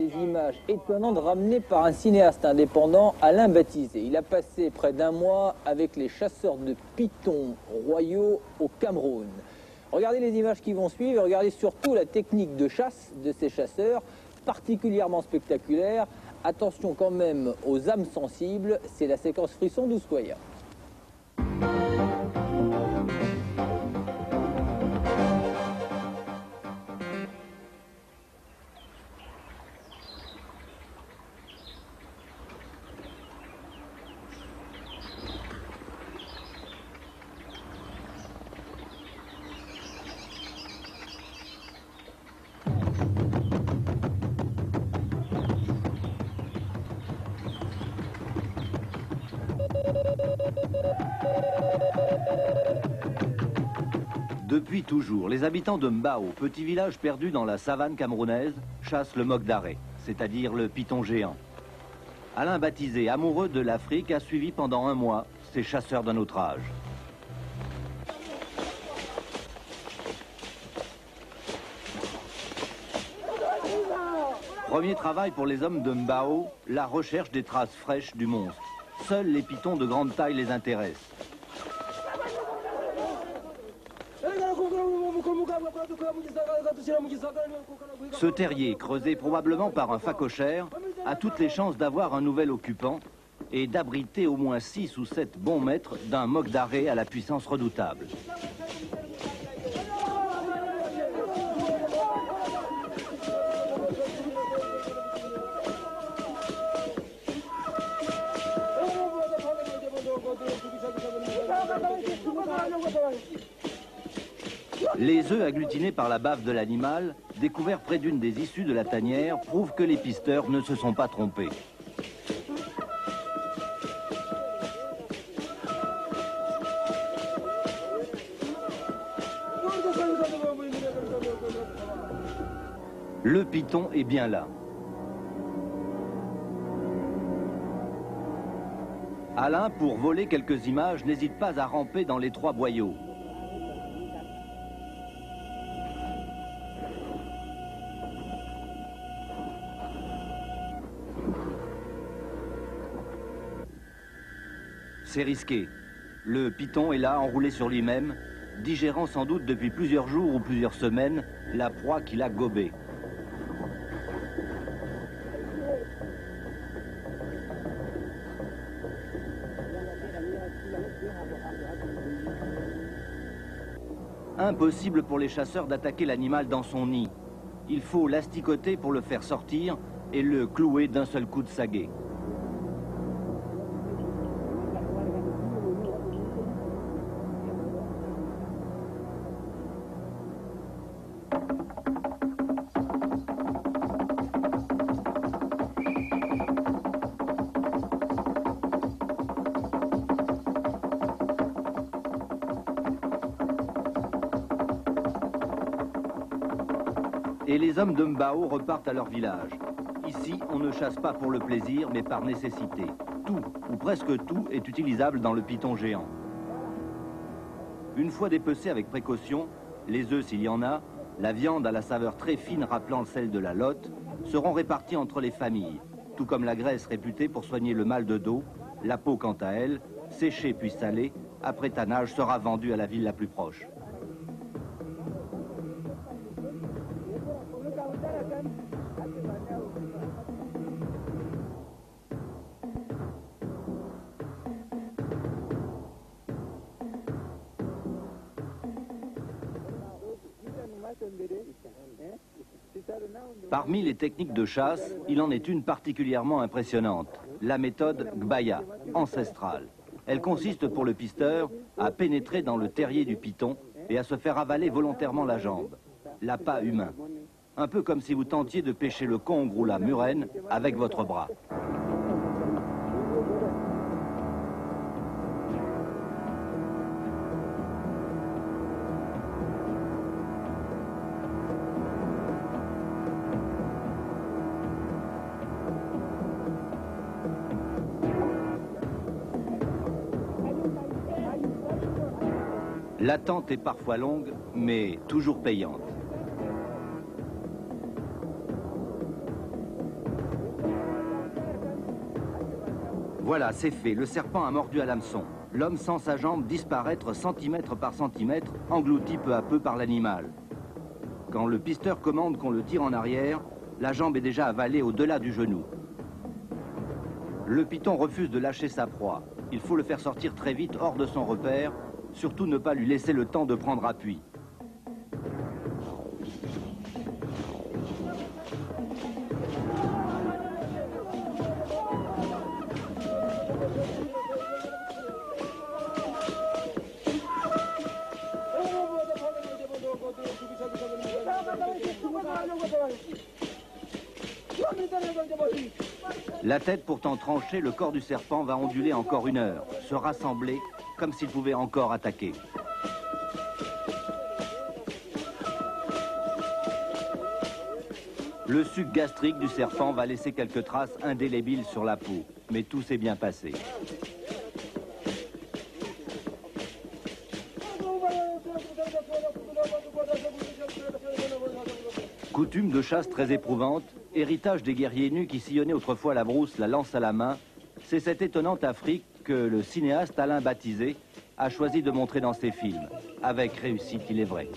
Des images étonnantes ramenées par un cinéaste indépendant, Alain Baptisé. Il a passé près d'un mois avec les chasseurs de pitons royaux au Cameroun. Regardez les images qui vont suivre et regardez surtout la technique de chasse de ces chasseurs, particulièrement spectaculaire. Attention quand même aux âmes sensibles, c'est la séquence frisson d'Ousquoya. Depuis toujours, les habitants de Mbao, petit village perdu dans la savane camerounaise, chassent le moque d'arrêt, c'est-à-dire le python géant. Alain Baptisé, amoureux de l'Afrique, a suivi pendant un mois ces chasseurs d'un autre âge. Premier travail pour les hommes de Mbao, la recherche des traces fraîches du monstre. Seuls les pythons de grande taille les intéressent. Ce terrier, creusé probablement par un phacochère, a toutes les chances d'avoir un nouvel occupant et d'abriter au moins 6 ou 7 bons mètres d'un moque d'arrêt à la puissance redoutable. Les œufs agglutinés par la bave de l'animal, découverts près d'une des issues de la tanière, prouvent que les pisteurs ne se sont pas trompés. Le python est bien là. Alain, pour voler quelques images, n'hésite pas à ramper dans l'étroit boyau. C'est risqué. Le python est là, enroulé sur lui-même, digérant sans doute depuis plusieurs jours ou plusieurs semaines la proie qu'il a gobée. Impossible pour les chasseurs d'attaquer l'animal dans son nid. Il faut l'asticoter pour le faire sortir et le clouer d'un seul coup de saguet. Et les hommes de Mbao repartent à leur village. Ici, on ne chasse pas pour le plaisir, mais par nécessité. Tout, ou presque tout, est utilisable dans le python géant. Une fois dépecés avec précaution, les œufs s'il y en a, la viande à la saveur très fine rappelant celle de la lotte, seront répartis entre les familles, tout comme la graisse réputée pour soigner le mal de dos, la peau quant à elle, séchée puis salée, après tannage sera vendue à la ville la plus proche. Parmi les techniques de chasse, il en est une particulièrement impressionnante, la méthode Gbaya, ancestrale. Elle consiste pour le pisteur à pénétrer dans le terrier du python et à se faire avaler volontairement la jambe, l'appât humain. Un peu comme si vous tentiez de pêcher le congre ou la murène avec votre bras. L'attente est parfois longue, mais toujours payante. Voilà, c'est fait. Le serpent a mordu à l'hameçon. L'homme sans sa jambe disparaître centimètre par centimètre, englouti peu à peu par l'animal. Quand le pisteur commande qu'on le tire en arrière, la jambe est déjà avalée au-delà du genou. Le python refuse de lâcher sa proie. Il faut le faire sortir très vite hors de son repère, surtout ne pas lui laisser le temps de prendre appui. La tête pourtant tranchée, le corps du serpent va onduler encore 1 heure, se rassembler comme s'il pouvait encore attaquer. Le suc gastrique du serpent va laisser quelques traces indélébiles sur la peau, mais tout s'est bien passé. Coutume de chasse très éprouvante, héritage des guerriers nus qui sillonnaient autrefois la brousse, la lance à la main, c'est cette étonnante Afrique que le cinéaste Alain Baptizé a choisi de montrer dans ses films, avec réussite il est vrai.